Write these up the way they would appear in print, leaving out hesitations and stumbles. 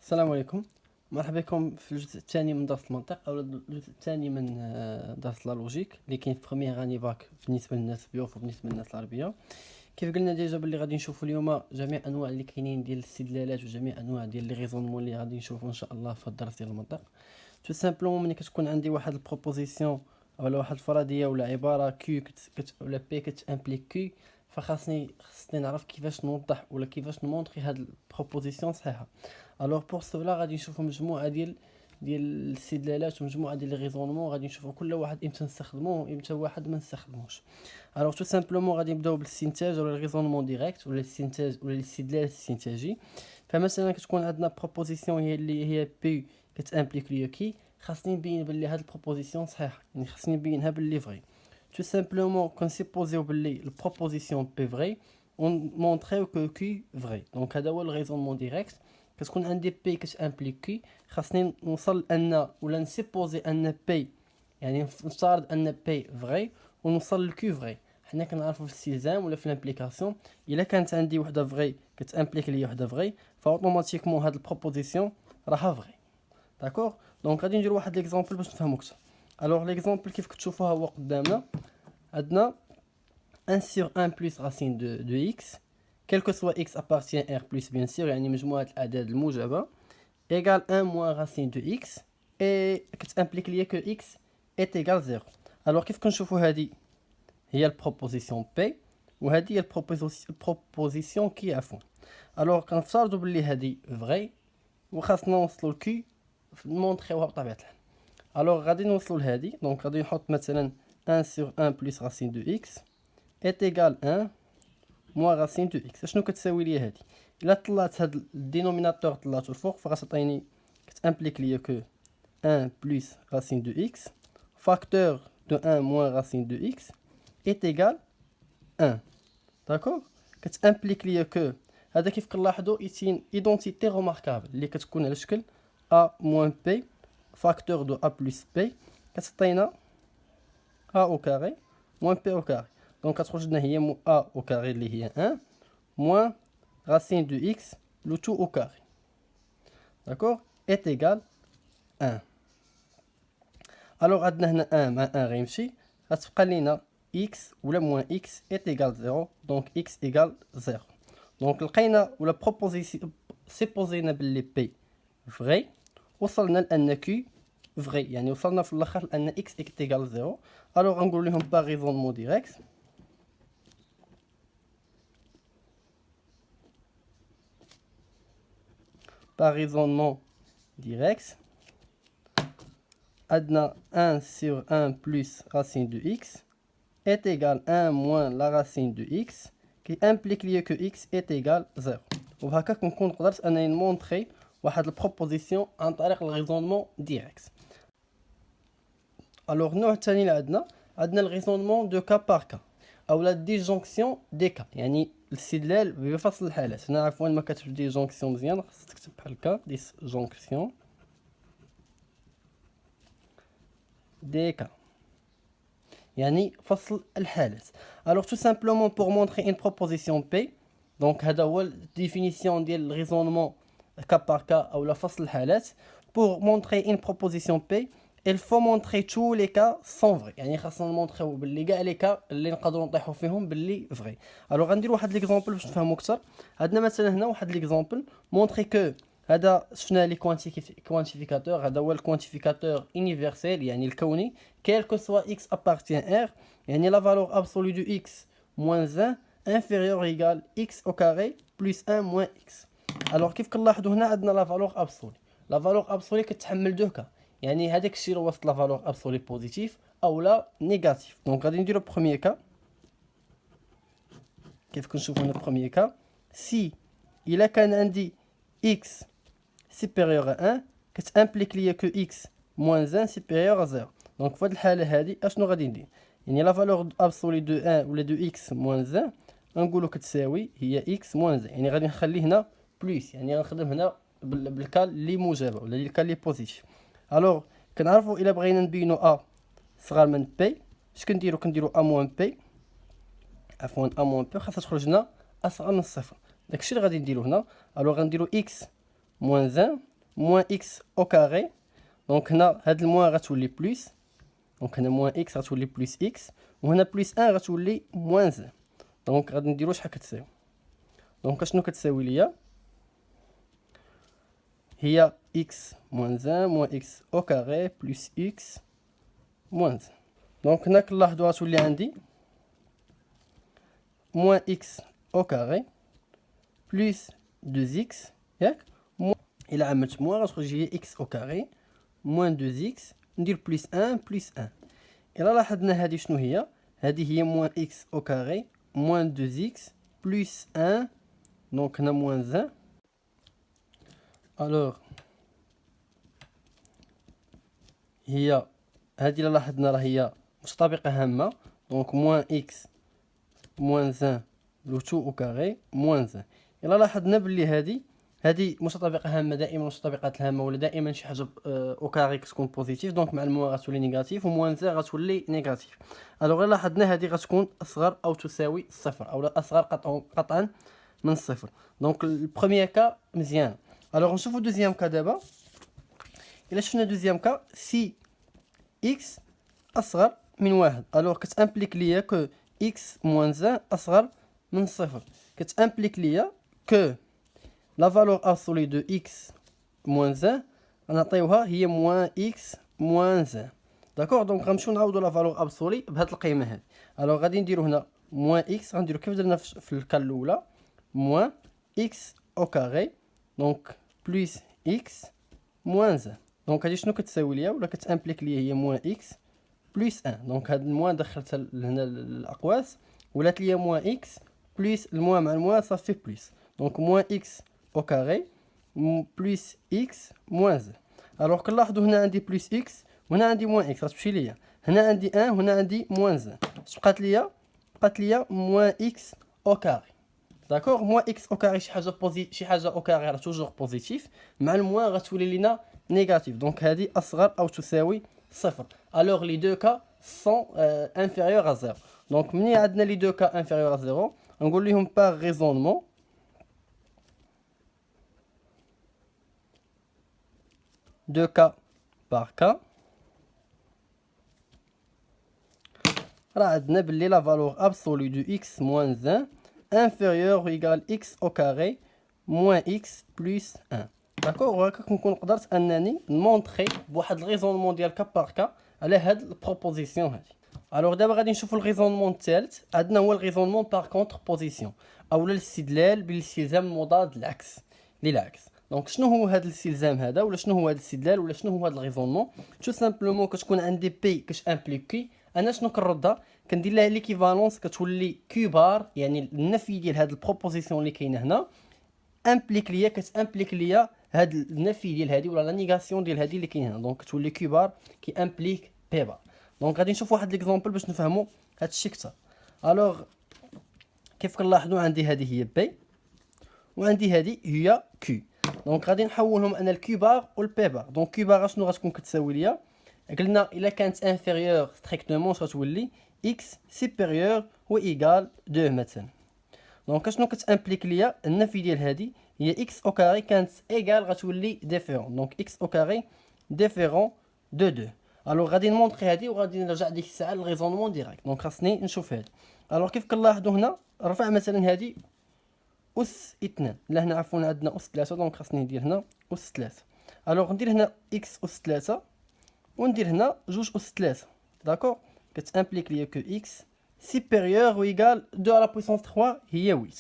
السلام عليكم. مرحبا بكم في الجزء الثاني من درس المنطق او الجزء الثاني من درس لا لوجيك اللي كاين في بروميير اني باك بالنسبه للناس بيوف وبالنسبه للناس العربيه. كيف قلنا ديجا باللي غادي نشوفوا اليوم جميع انواع اللي كاينين ديال الاستدلالات وجميع انواع ديال لي ريزونمون اللي غادي نشوفوا ان شاء الله في الدرس ديال المنطق. تو سامبلومون ملي كتكون عندي واحد البروبوزيسيون ولا واحد الفرضيه ولا عباره كيو ولا بي كتامبليك كيو، فخاصني نعرف كيفاش نوضح ولا كيفاش نمونطري هاد البروبوزيسيون صحيحه. الوغ بور سولا غادي نشوفوا مجموعه ديال الاستدلالات ومجموعه ديال لي ريزونمون، غادي نشوفوا كل واحد امتى نستخدموه امتى واحد ما نستخدموش. الوغ تو سامبلومون غادي نبداو بالاستنتاج ولا الريزونمون ديريكت ولا الاستنتاج ولا الاستدلال الاستنتاجي. فمثلا كتكون عندنا بروبوزيسيون هي بي كتامبليك ليا كي، خاصني نبين باللي هاد البروبوزيسيون صحيحه، يعني خاصني نبينها باللي فري. تو سامبلومون كنسيبوزيو باللي البروبوزيسيون بي فري ونمونطريو كو كي فري. دونك هذا هو الريزونمون ديريكت. كتكون عندي بي كتامبليك كي، خاصني نوصل ان ولا نسيبوزي ان بي، يعني نفترض ان بي فري ونوصل لكي فري. حنا كنعرفوا في الاستلزام ولا في الامبليكاسيون الا كانت عندي وحده فري كتامبليك ليا وحده فري، فاوتوماتيكمون هاد البروبوزيسيون راها فري. داكوغ. دونك غادي ندير واحد ليكزامبل باش نفهمو اكثر. الوغ ليكزامبل كيف كتشوفوها هو قدامنا. عندنا 1 sur 1 plus racine de x, quel que soit x appartient R plus bien sûr, يعني مجموعة الأعداد الموجبة égale 1 moins racine de x et كتامبليك ليا que x est égal 0. alors كيف كنشوفوا هذه هي البروبوزيسيون P وهذه هي البروبوزيسيون كي عفوا. alors كنفترضوا باللي هذه فري وخاصنا نوصلوا لكي نمونطريوها بطبيعة الحال. alors غادي نوصلوا لهذه، دونك غادي نحط مثلا 1 sur 1 plus racine de x est égal 1 moins racine de x. شنو كتساوي لي هادي؟ الا طلعت هاد الدينوميناتور طلعته الفوق فغتعطيني كتامبليك ليا كو 1 plus racine de x facteur de 1 moins racine de x est égal 1. داكوغ. كتامبليك ليا كو هذا كيف كنلاحظوا ايدونتيتي روماركابل اللي كتكون على شكل a moins p facteur de a plus p كتعطينا a au carré moins p au carré. Donc كتخرج لنا هي a au carré اللي هي 1 moins racine de x le tout au carré, d'accord, est égal 1. alors عندنا هنا 1 مع 1 غيمشي، غتبقى لينا x ولا moins x est égal 0. donc x égal 0. donc لقينا ولا بروبوزيسيون سيبوزينا باللي p فري وصلنا لان q فري، يعني وصلنا في الاخر لان x est égal 0. alors غنقول لهم par raisonnement direct par raisonnement direct, عندنا 1 sur 1 plus racine de x est égal 1 moins la racine de x qui implique ليا que x est égal 0. وهكا كنكون قدرت انني نمونطري واحد البروبوزيسيون عن طريق الريزونمون ديريكت. الوغ النوع الثاني اللي عندنا الريزونمون دو كا بار كا او لا ديجونكسيون دي كا، يعني الاستدلال بفصل الحالات. هنا عفوا ما كتبش ديجونكسيون مزيان، خاصك تكتب بحال هكا ديسجونكسيون دي كا، يعني فصل الحالات. alors tout simplement pour montrer une proposition P، donc هذا هو الديفينيسيون ديال الريزونمون كا بار كا او لا فصل الحالات. pour montrer une proposition P il faut montrer tous les cas sont vrais، يعني خاصنا نمونطريو باللي كاع لي كا اللي نقدروا نطيحوا فيهم باللي فري. الوغ غندير واحد ليكزامبل باش نفهموا اكثر. عندنا مثلا هنا واحد ليكزامبل مونطري كو هذا شفنا لي كوانتيفيكاتور، هذا هو الكوانتيفيكاتور يونيفرسيل يعني الكوني quel que soit x appartient R، يعني la valeur absolue de x moins 1 inférieur ou égal x au carré plus 1 moins x. alors كيف كنلاحظوا هنا عندنا لا فالور ابسولي، لا فالور ابسولي كتحمل دو كا، يعني هذاك الشيء اللي وسط لا فالور ابسولي بوزيتيف او لا نيجاتيف. دونك غادي نديرو بروميير كا. كيف كنشوفوا هنا بروميير كا سي الا كان عندي x supérieur à 1 كتامبليك ليا كو x moins 1 supérieur à 0. دونك في هذه الحاله هذه اشنو غادي ندير؟ يعني لا فالور ابسولي دو 1 ولا دو x moins 1 غنقولوا كتساوي هي x moins 1، يعني غادي نخلي هنا بلس، يعني غنخدم هنا بالكال اللي موجبه ولا الكال اللي بوزيتيف. الوغ كنعرفوا الا بغينا نبينوا ا صغار من بي اش كنديروا ا موان بي، عفوا ا موان بي خاصها تخرج لنا اصغر من الصفر. داكشي اللي غادي نديرو هنا. الوغ غنديرو x moins 1 moins x au carré. Donc هنا هاد الموان غتولي بلس. دونك هنا موان x غتولي بلس x. وهنا بلس 1 غتولي موان 1. دونك غادي نديرو شحال كتساوي. دونك شنو كتساوي ليا؟ هي x moins 1 moins x au carré plus x moins 1. دونك هنا كنلاحظوا غتولي عندي moins x au carré plus 2x ياك. إلا عملت موان غتخرج هي x au carré moins 2x ندير بلس 1 بلس 1. إلا لاحظنا هذه شنو هي؟ هذه هي moins x au carré moins 2x plus 1. دونك هنا moins 1. الوغ هي هذه إلا لاحظنا راه هي متطابقة هامة. دونك موان إكس موان 1 لو تو أو كاري موان 1. إلا لاحظنا بلي هذه متطابقة هامة دائما المتطابقات الهامة ولا دائما شي حاجة أو كاري كتكون بوزيتيف. دونك مع الموان غتولي نيجاتيف وموان 1 غتولي نيجاتيف. ألوغ إلا لاحظنا هذه غتكون أصغر أو تساوي صفر أو أصغر قطعا من الصفر. دونك البروميير كا مزيان. ألوغ نشوفو دوزيام كا دابا. إلا شفنا دوزيام كا سي إكس أصغر من واحد. ألوغ كتامبليك ليا كو إكس موان 1 أصغر من صفر. كتامبليك ليا كو لا فالور ابسولي دو إكس موان 1 غنعطيوها هي موان إكس موان 1. داكوغ. دونك غنمشيو نعوضو لا فالور ابسولي بهاد القيمة هادي. ألوغ غادي نديرو هنا موان إكس غنديرو كيف درنا في الكال الأولى موان إكس أو كاري دونك بلس إكس موان 1. دونك هادي شنو كتساوي ليا ولا كتامبليك ليا هي موان إكس بلس 1. دونك هاد الموان دخلتها لهنا الأقواس ولات ليا موان إكس بلس الموان مع الموان صافي بلس. دونك موان إكس أو كاري بلس إكس موان 1. ألوغ كنلاحظو هنا عندي بلس إكس وهنا عندي موان إكس غتمشي ليا. هنا عندي 1 وهنا عندي موان 1. اش بقات ليا؟ بقات ليا موان إكس أو كاري. داكوغ. موان إكس أو كاري شي حاجة أو كاري راه توجور بوزيتيف مع الموان غتولي لينا نيجاتيف. دونك هذه أصغر أو تساوي صفر. ألوغ لي دو كا سون انفيريور ا زيرو. دونك مني عندنا لي دو كا انفيريور ا زيرو نقول لهم باغ ريزونمون دو كا باغ كا راه عندنا بلي لا فالور ابسولي دو إكس موان 1 انفيريور ou égal x au carré moins x plus 1. داكوغ. هكا كنكون قدرت انني نمونطري بواحد الريزونمون ديال كا بار كا على هاد البروبوزيسيون هادي. الوغ دابا غادي نشوفو الريزونمون الثالث. عندنا هو الريزونمون بار كونتر بوزيسيون اولا الاستدلال بالاستلزام المضاد العكس للعكس. دونك شنو هو هذا الاستلزام هذا ولا شنو هو هذا الاستدلال ولا شنو هو هذا الريزونمون؟ تو سامبلومون كتكون عندي بي كتامبليكي انا شنو كنردها كندير لها ليكيفالونس كتولي كيو بار يعني النفي ديال هاد البروبوزيسيون اللي كاينه هنا امبليك ليا كتامبليك ليا هاد النفي ديال هادي ولا لا نيغاسيون ديال هادي اللي كاين هنا. دونك تولي كيو بار كي امبليك بي بار. دونك غادي نشوف واحد ليكزامبل باش نفهموا هاد الشيء اكثر. الوغ كيف كنلاحظوا عندي هذه هي بي وعندي هذه هي كيو. دونك غادي نحولهم انا الكيو بار والبي بار. دونك كيو بار شنو غتكون كتساوي ليا؟ قلنا الا كانت انفيريور ستريكتومون غتولي اكس سوبيريور و ايغال 2 مثلا. دونك شنو كتامبليك ليا النفي ديال هذه هي اكس او كاري كانت ايغال غتولي ديفيرون. دونك اكس او كاري ديفيرون دو 2. الوغ غادي نمونطري هذه وغادي نرجع ديك الساعه للريزونمون ديريكت. دونك خاصني نشوف هذه. الوغ كيف كنلاحظوا هنا رفع مثلا هذه أس 2. لا هنا عفوا عندنا أس 3. دونك خاصني ندير هنا أس 3. الوغ ندير هنا إكس أس 3 وندير هنا جوج أس 3. داكوغ. كتامبليك ليا كو إكس سوبيريور و إيغال 2 على بويسونس 3 هي 8.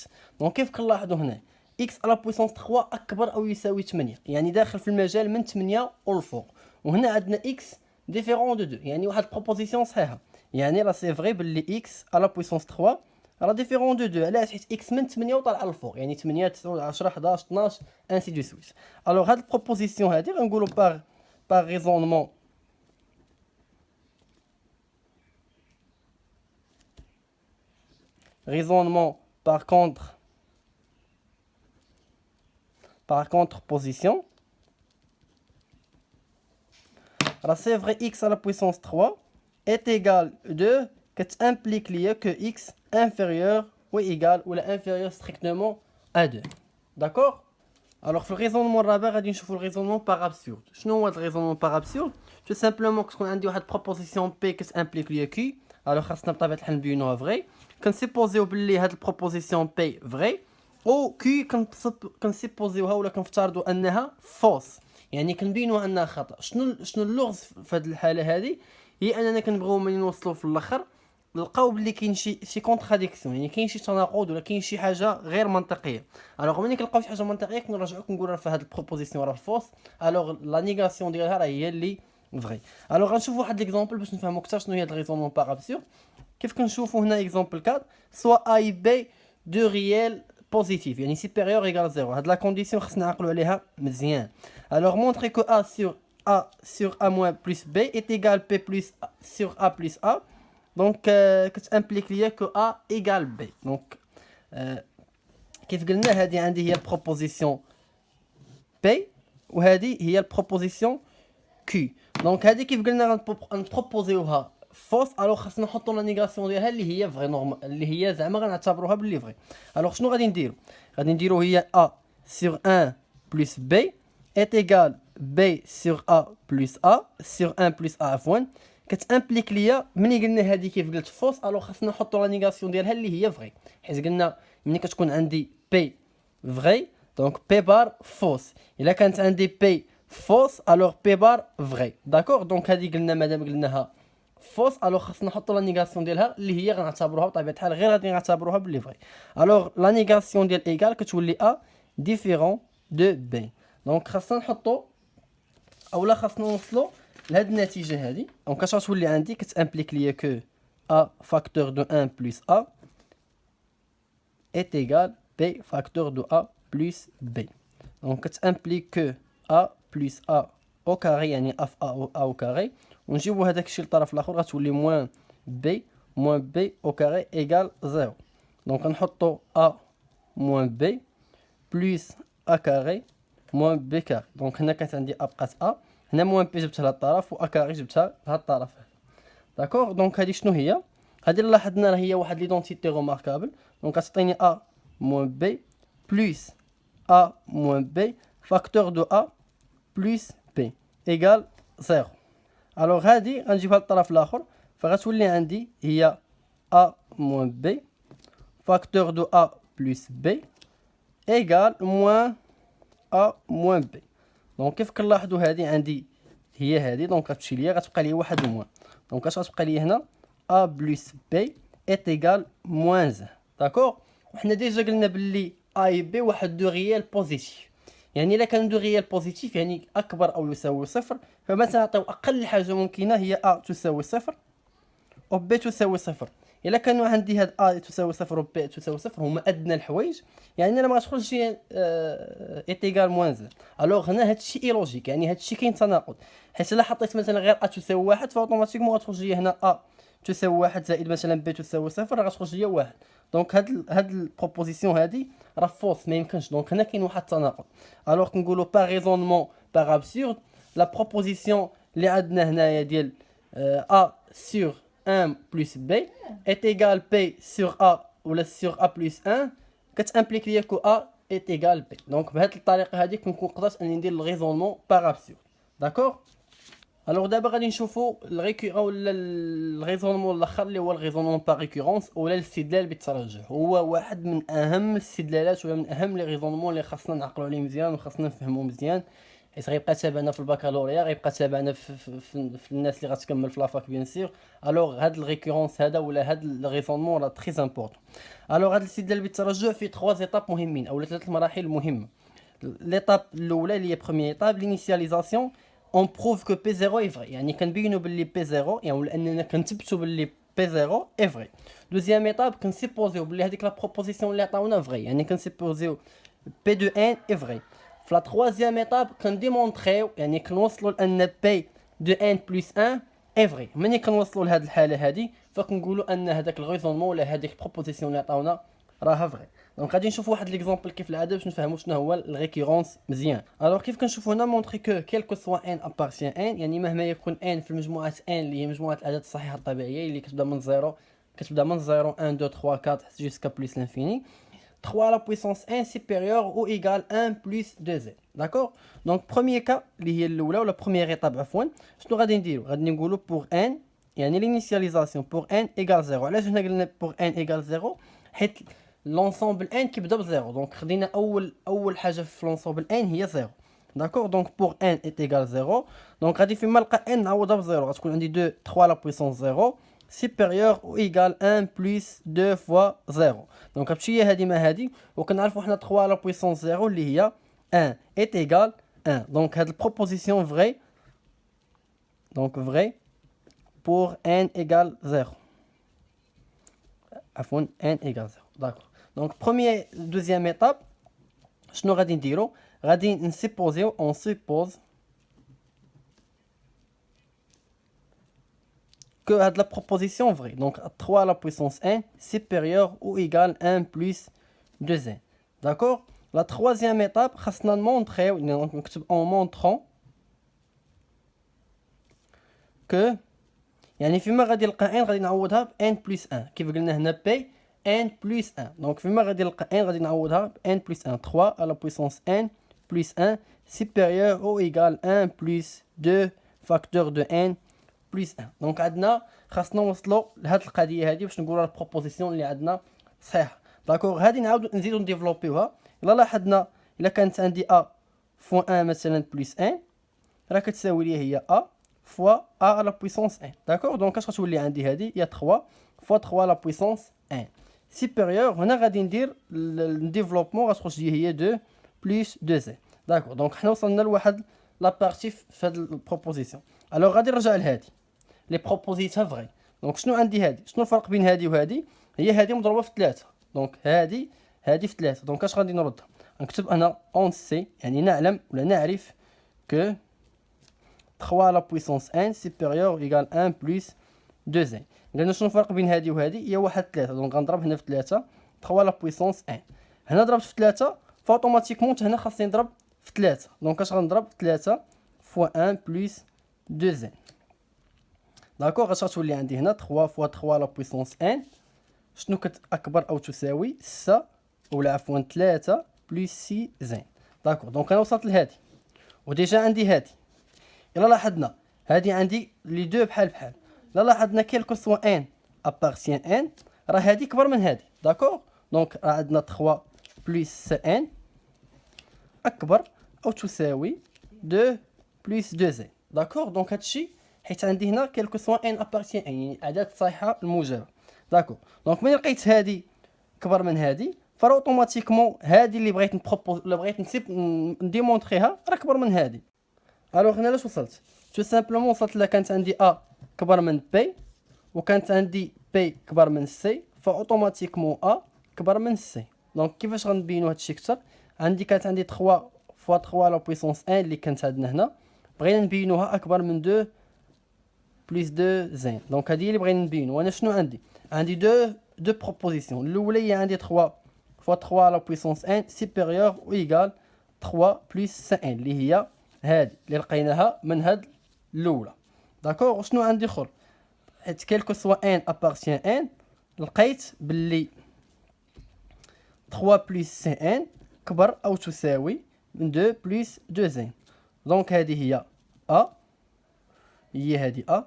دونك كيف كنلاحظوا هنا إكس على بويسونس 3 أكبر أو يساوي 8 يعني داخل في المجال من 8 والفوق. وهنا عندنا إكس ديفيرون دو 2 يعني واحد البروبوزيسيون صحيحة. يعني راه سي فري باللي إكس على بويسونس 3 راه ديفيرون دو 2. علاش؟ حيت إكس من 8 وطالع للفوق يعني 8 9 10 11 12 انسي دو سويت. الوغ هاد البروبوزيسيون هادي غنقولوا باغ ريزونمون raisonnement par contreposition. Alors c'est vrai x à la puissance 3 est égal 2 qui implique lié que x inférieur ou égal ou inférieur strictement à 2. D'accord? Alors, في الريزونمون الرابع غادي نشوفوا الريزونمون باغ ابسورد. شنو هو الريزونمون باغ ابسورد؟ تو سامبلومون كتكون عندي واحد بروبوزيسيون بي كتامبليك ليا كي. الوغ خاصنا بطبيعه الحال نبينوها فري. كنسيبوزيو باللي هاد البروبوزيسيون بي فري او كي كنسيبوزيوها ولا كنفترضوا انها فوس، يعني كنبينوها انها خطا. شنو اللغز في هاد الحاله هادي؟ هي اننا كنبغيو ملي نوصلوا في الاخر نلقاو بلي كاين شي كونتراديكسيون، يعني كاين شي تناقض ولا كاين شي حاجه غير منطقيه. الوغ ملي كنلقاو شي حاجه منطقيه كنرجعوا كنقولوا في هاد البروبوزيسيون راه فوس، الوغ لا نيغاسيون ديالها راه هي اللي فري. الوغ غنشوفوا واحد ليكزامبل باش نفهموا اكثر شنو هي الريزونمون باغ ابسورد. كيف كنشوفوا هنا اكزامبل 4 سوا اي بي دو ريال بوزيتيف يعني سوبيريور ايغال 0. هاد لا كونديسيون خصنا نعقلوا عليها مزيان. الوغ مونطري كو a sur a moins plus b est égal p plus sur a plus a. Donc كتامبليك ليا كو a égale b. Donc كيف قلنا هذه عندي هي البروبوزيسيون p وهذه هي البروبوزيسيون q. دونك هذه كيف قلنا غنبروبوزيوها فوس، الوغ خاصنا نحطوا لا نيغاسيون ديالها اللي هي فري نورمال، اللي هي زعما غنعتبروها باللي فري. الوغ شنو غادي نديرو؟ غادي نديرو هي a sur 1 plus b est égal b sur a plus a sur 1 plus a عفوا. كتامبليك ليا ملي قلنا هذه كيف قلت فوس، الوغ خاصنا نحطوا لا نيغاسيون ديالها اللي هي فري، حيت قلنا ملي كتكون عندي بي فري دونك بي بار فوس، الا كانت عندي بي فوس الوغ بي بار فري. داكوغ دونك هذه قلنا مادام قلناها فوس الوغ خاصنا نحطوا لا نيغاسيون ديالها اللي هي غنعتبروها بطبيعه الحال غير غادي نعتبروها باللي فري. الوغ لا نيغاسيون ديال ايغال كتولي ا ديفيرون دو بي. دونك خاصنا نحطوا اولا خاصنا نوصلوا لهاد النتيجه هذه. دونك اش غتولي عندي؟ كتامبليك ليا كو a facteur de 1 plus a est égal b facteur de a plus b. Donc كتامبليك كو a plus a au carré يعني a في a au carré، ونجيبو هذاك الشيء للطرف الاخر غتولي موان b au carré égal 0. دونك نحطو a moins b plus a carré moins b carré. دونك هنا كانت عندي a بقات a، هنا موان بي جبتها لهاد الطرف و ا كاري جبتها لهاد الطرف. داكوغ دونك هادي شنو هي؟ هادي اللي لاحظنا راه هي واحد ليدونتيتي روماركابل. دونك كتعطيني ا موان بي بلس ا موان بي فاكتور دو ا بلس بي ايغال 0. الوغ هادي غنجيبها للطرف الاخر فغتولي عندي هي ا موان بي فاكتور دو ا بلس بي ايغال موان ا موان بي. دونك كيف كنلاحظوا هذه عندي هي هذه، دونك غتمشي ليا غتبقى لي واحد الموان. دونك اش غتبقى لي هنا a بلس b est égal moins 1. داكوغ وحنا ديجا قلنا باللي a و b واحد دو ريال بوزيتيف، يعني الا كان دو ريال بوزيتيف يعني اكبر او يساوي صفر، فمثلا نعطيو اقل حاجه ممكنه هي a تساوي صفر و b تساوي صفر. الا كانوا عندي هاد a تساوي صفر و b تساوي صفر هما ادنى الحوايج، يعني انا ما غتخرجش شي ايتيغال موان 1. الوغ هنا هادشي اي لوجيك، يعني هادشي كاين تناقض، حيت الا حطيت مثلا غير a تساوي واحد فاوتوماتيكمون غتخرج لي هنا a تساوي واحد زائد مثلا b تساوي صفر راه غتخرج لي واحد. دونك هاد البروبوزيسيون هادي راه فوس ما يمكنش. دونك هنا كاين واحد التناقض. الوغ كنقولوا با ريزونمون باغ ابسورد لا بروبوزيسيون اللي عندنا هنايا ديال a sur 1 plus b est égal p sur a ou sur a plus 1 كتامبليك ليا كو a est égal b. دونك بهاد الطريقه هذه كنكون قدرت اني ندير الريزونمون باغ ابسورد. داكوغ الوغ دابا غادي نشوفوا ولا الريزونمون الاخر اللي هو الريزونمون باغ ريكورونس ولا الاستدلال بالترجح. هو واحد من اهم الاستدلالات ولا من اهم لي ريزونمون اللي خاصنا نعقلوا عليه مزيان وخاصنا نفهموا مزيان، حيت غيبقى تابعنا في البكالوريا، غيبقى تابعنا في الناس اللي غتكمل في لافاك بيان سور. الوغ هاد الريكورونس هذا ولا هاد الريزونمون راه تري امبورطون. الوغ هاد الاستدلال بالترجح فيه 3 ايطاب مهمين او 3 مراحل مهمه. ليطاب الاولى اللي هي بروميير ايطاب لينيسياليزاسيون on prouve que P0 est vrai. يعني كنبينوا باللي P0 يعني لاننا كنثبتوا باللي P0 est vrai. دوزيام ايطاب كنسيبوزيو باللي هذيك لا بروبوزيسيون اللي عطاونا فري، يعني كنسيبوزيو P de n est vrai. في لا تروازيام ايطاب كنديمونطريو يعني كنوصلوا لان P de n plus 1 est vrai. ملي كنوصلوا لهاد الحاله هذه فكنقولوا ان هذاك الريزونمون ولا هذيك البروبوزيسيون اللي عطاونا راها فري. دونك غادي نشوفوا واحد ليكزامبل كيف العاده باش نفهموا شنو هو الريكورونس مزيان. الوغ كيف كنشوفوا هنا مونطري كو كيلكو سوا ان ابارتيان ان، يعني مهما يكون ان في المجموعه ان اللي هي مجموعه الاعداد الصحيحه الطبيعيه اللي كتبدا من 0 1 2 3 4 جوسكا بلس لانفيني. 3 à la puissance 1 supérieur ou égal 1 plus 2n. D'accord? Donc, premier cas, اللي هي الأولى ولا première étape عفوا، شنو غادي نديرو؟ غادي نقولو pour n يعني l'initialisation pour n égale 0. علاش هنا قلنا pour n égale 0؟ حيت l'ensemble n كيبدا ب 0. دونك خدينا أول حاجة في l'ensemble n هي 0. D'accord? Donc pour n est égal 0. Donc غادي فيما نلقى n نعوضها ب 0 غتكون عندي 2 3 à la puissance 0 supérieur ou égal 1 plus 2 fois 0. Donc غتمشي هادي مع هادي وكنعرفوا حنا 3 à la puissance 0 اللي هي 1 est égal 1. Donc هاد البروبوزيسيون vraie. Donc vrai pour n égale 0. عفوا n égale 0. D'accord. Donc deuxième étape, شنو غادي نديرو؟ غادي نسيبوزيو on suppose que هاد la proposition vraie. Donc 3 à la puissance 1 supérieur ou égal 1 plus 2n. D'accord? La troisième étape, خاصنا نمونطريو نكتب en montrant que يعني فيما غادي نلقى n غادي نعوضها ب n plus 1 كيف قلنا هنا p n plus 1. Donc فيما غادي نلقى n غادي نعوضها ب n plus 1. 3 à la puissance n plus 1 supérieur ou égal 1 plus 2 facteur de n plus 1. Donc عندنا خاصنا نوصلوا لهاد القضيه هذه باش نقولوا البروبوزيسيون اللي عندنا صحيحه. داكوغ هذه نعاودو نزيدو نديفلوبيوها. الا لاحظنا الا كانت عندي a فوا 1 مثلا بلس 1 راه كتساوي لي هي a فوا a à la puissance 1. داكوغ دونك اش غتولي عندي هذه هي 3 فوا 3 à la puissance 1 supérieur. هنا غادي ندير الديفلوبمون غتخرج لي هي 2 بلس 2 n. داكوغ دونك حنا وصلنا لواحد لا بارتي في هاد البروبوزيسيون. الوغ غادي نرجع لهادي لي بروبوزيسيون فغي. دونك شنو عندي هادي؟ شنو الفرق بين هادي وهادي؟ هي هادي مضروبه في 3. دونك هادي في 3. دونك اش غادي نردها؟ نكتب انا اون سي يعني نعلم ولا نعرف كو 3 à la puissance 1 supérieur égal 1 plus 2n. قلنا شنو الفرق بين هادي وهادي؟ هي واحد 3. دونك غنضرب هنا في 3 3 à la puissance 1. هنا ضربت في 3 فاوتوماتيكمون هنا خاصني نضرب في 3. دونك اش غنضرب؟ 3 فوا 1 بلس 2n. داكوغ اش غتولي عندي هنا 3 فوا 3 على بويسونس 1 شنو اكبر او تساوي 6 ولا عفوا 3 بلس 6 زين. داكوغ دونك انا وصلت لهادي وديجا عندي هادي. الا لاحظنا هادي عندي لي دو بحال بحال. الا لاحظنا كيلكو سوا ان ابارتيان ان راه هادي كبر من هادي. داكوغ دونك راه عندنا 3 بلس ان اكبر او تساوي 2 بلس 2 زين. داكوغ دونك هادشي حيت عندي هنا كيلكو سوا ان ابارتيان ان يعني اعداد صحيحه الموجبه. داكوغ دونك ملي لقيت هادي كبر من هادي فراه اوتوماتيكمون هادي اللي بغيت نبروبوز ولا بغيت نديمونطريها راه كبر من هادي. الوغ هنا لاش وصلت؟ تو سامبلومون وصلت لا كانت عندي ا كبر من بي وكانت عندي بي كبر من سي فاوتوماتيكمون ا كبر من سي. دونك كيفاش غنبينوا هادشي اكثر؟ عندي كانت عندي 3 فوا 3 على بويسونس 1 اللي كانت عندنا هنا بغينا نبينوها اكبر من 2 بلس 2 زين. دونك هذه اللي بغينا نبينو. وانا شنو عندي دو بروبوزيسيون. الاولى هي عندي 3 فوا 3 على بويسونس 1 سوبيريور او ايغال 3 بلس 1 اللي هي هادي اللي لقيناها من هاد الاولى. داكوغ شنو عندي اخر؟ حيت كيلكو سوا ان ابارتيان ان لقيت باللي 3 بلس ان كبر او تساوي من 2 بلس 2 زين. دونك هذه هي ا هي هذه ا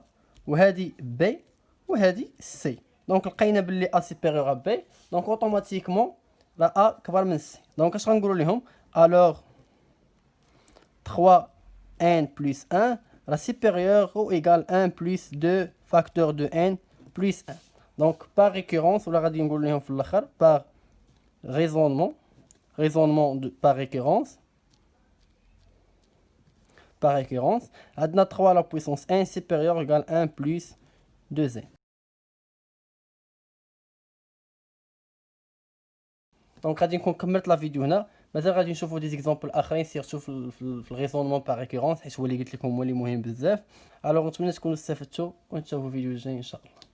وهذه بي وهذه سي. دونك لقينا باللي ا سوبيريور ا بي دونك اوتوماتيكمون لا ا كبر من سي. دونك اش غنقولوا لهم؟ الوغ 3 n plus 1 la supérieure ou égale 1 plus 2 facteur de n plus 1. Donc par récurrence ولا غادي نقول لهم في الاخر par raisonnement par récurrence عندنا 3 à la puissance 1 supérieur égale 1 plus 2n. دونك غادي نكون كملت لا فيديو هنا. مازال غادي نشوفوا دي زيكزامبل اخرين سيرتو في الريزونمون بار ريكورونس حيت هو اللي قلت لكم هو اللي مهم بزاف. الوغ نتمنى تكونوا استفدتوا ونتشوفوا فيديو جاي ان شاء الله.